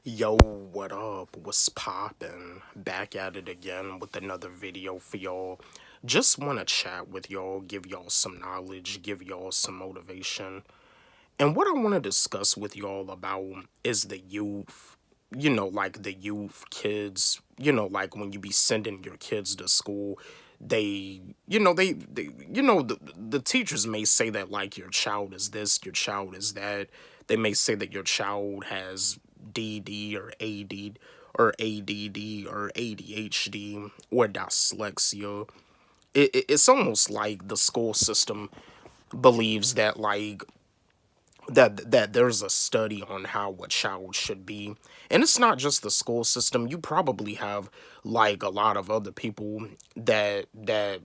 Yo, what up? What's poppin'? Back at it again with another video for y'all. Just want to chat with y'all, give y'all some knowledge, give y'all some motivation. And what I want to discuss with y'all about is the youth. Like the youth, kids, like when you be sending your kids to school, they, the teachers may say that like your child is this, your child is that. They may say that your child has DD or ADD or ADHD or dyslexia. It's almost like the school system believes that there's a study on how a child should be, and it's not just the school system. You probably have like a lot of other people that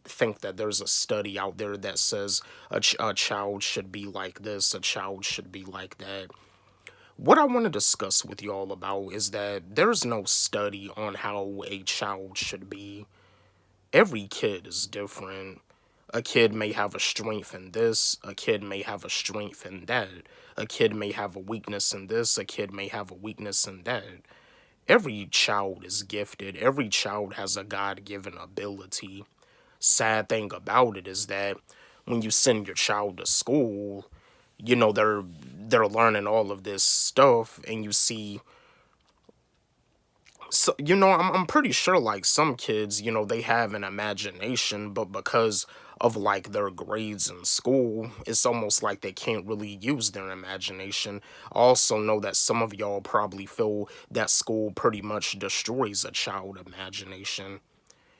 think that there's a study out there that says a child should be like this, a child should be like that. What I want to discuss with y'all about is that there's no study on how a child should be. Every kid is different. A kid may have a strength in this, a kid may have a strength in that. A kid may have a weakness in this, a kid may have a weakness in that. Every child is gifted, every child has a God given ability. Sad thing about it is that when you send your child to school, they're learning all of this stuff, and you see, so I'm pretty sure like some kids, they have an imagination, but because of like their grades in school, it's almost like they can't really use their imagination. I also know that some of y'all probably feel that school pretty much destroys a child imagination.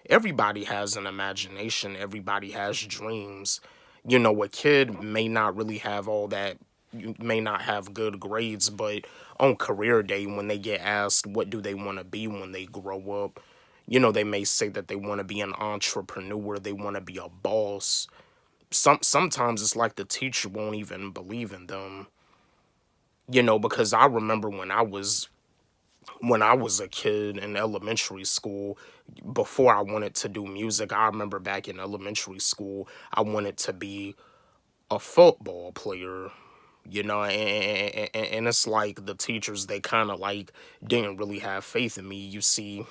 Everybody has an imagination, everybody has dreams. A kid may not really have all that, you may not have good grades, but on career day, when they get asked what do they want to be when they grow up, they may say that they want to be an entrepreneur, they want to be a boss. Sometimes it's like the teacher won't even believe in them. Because I remember when I was a kid in elementary school, before I wanted to do music, I remember back in elementary school, I wanted to be a football player, and it's like the teachers, they kind of like didn't really have faith in me. You see,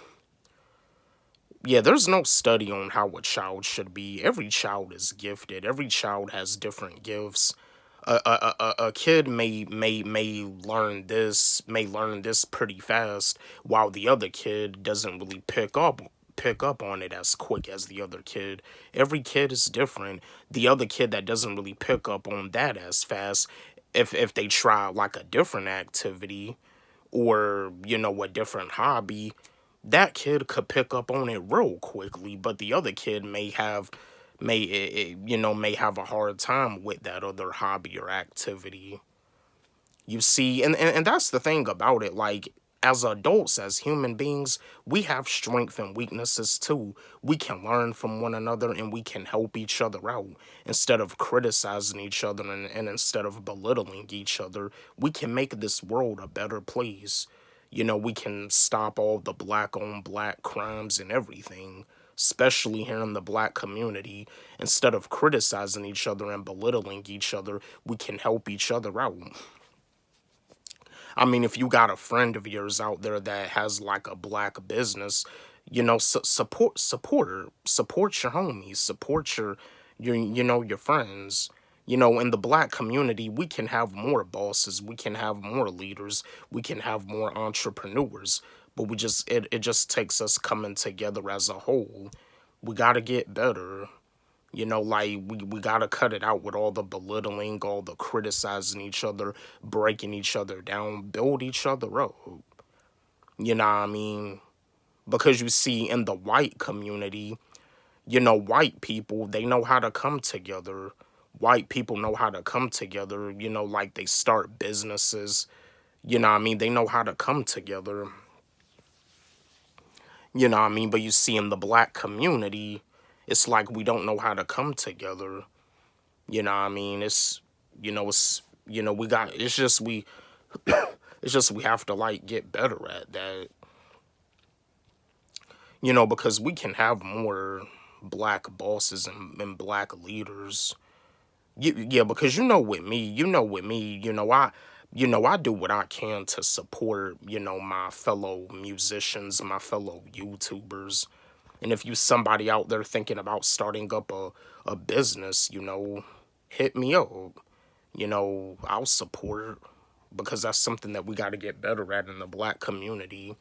yeah, there's no study on how a child should be. Every child is gifted. Every child has different gifts. A kid may learn this pretty fast, while the other kid doesn't really pick up on it as quick as the other kid. Every kid is different. The other kid that doesn't really pick up on that as fast, if they try like a different activity, or a different hobby, that kid could pick up on it real quickly, but the other kid may have a hard time with that other hobby or activity. You see, and that's the thing about it. Like, as adults, as human beings, we have strength and weaknesses too. We can learn from one another, and we can help each other out. Instead of criticizing each other, and instead of belittling each other, we can make this world a better place. We can stop all the black on black crimes and everything, especially here in the black community. Instead of criticizing each other and belittling each other, we can help each other out. I mean, if you got a friend of yours out there that has like a black business, support her, support your homies, support your friends. In the black community, we can have more bosses, we can have more leaders, we can have more entrepreneurs, but it just takes us coming together as a whole. We got to get better. Like we gotta cut it out with all the belittling, all the criticizing each other, breaking each other down, build each other up. You know what I mean? Because you see, in the white community, white people, they know how to come together. White people know how to come together, like they start businesses. You know what I mean? They know how to come together. You know what I mean? But you see, in the black community, it's like we don't know how to come together. You know what I mean? We got, it's just we have to like get better at that, because we can have more black bosses and black leaders. Yeah, because with me, I do what I can to support, my fellow musicians, my fellow YouTubers. And if you somebody out there thinking about starting up a business, hit me up. I'll support, because that's something that we got to get better at in the black community.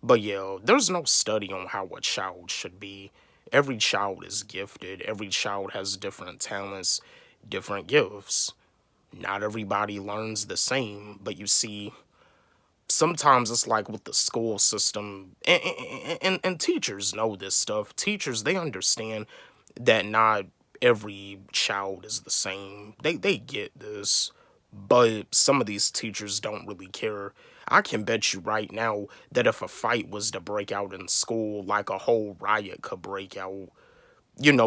But yeah, there's no study on how a child should be. Every child is gifted. Every child has different talents, different gifts. Not everybody learns the same, but you see, sometimes it's like with the school system, and teachers know this stuff. Teachers, they understand that not every child is the same. They get this, but some of these teachers don't really care. I can bet you right now that if a fight was to break out in school, like a whole riot could break out.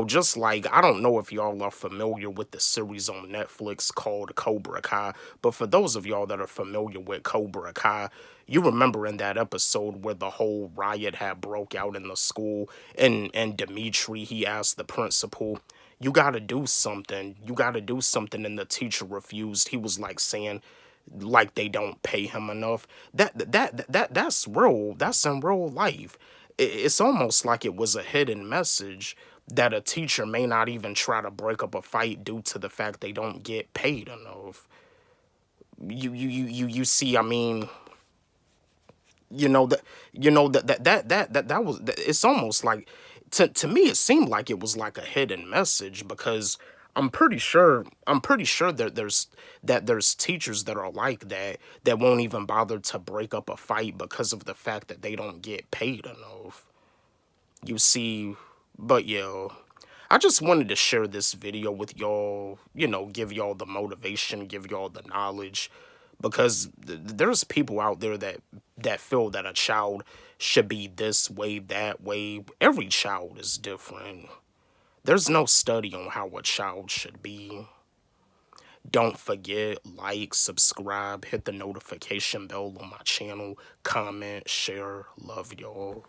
Just like, I don't know if y'all are familiar with the series on Netflix called Cobra Kai, but for those of y'all that are familiar with Cobra Kai, you remember in that episode where the whole riot had broke out in the school, and Dimitri, he asked the principal, you gotta do something, and the teacher refused. He was like saying, like they don't pay him enough. That's real. That's in real life. It's almost like it was a hidden message that a teacher may not even try to break up a fight due to the fact they don't get paid enough. You see, I mean, that that was, it's almost like, to me it seemed like it was like a hidden message, because I'm pretty sure that there's teachers that are like that won't even bother to break up a fight because of the fact that they don't get paid enough. You see, but yeah, I just wanted to share this video with y'all, give y'all the motivation, give y'all the knowledge, because there's people out there that feel that a child should be this way, that way. Every child is different. There's no study on how a child should be. Don't forget, like, subscribe, hit the notification bell on my channel, comment, share. Love y'all.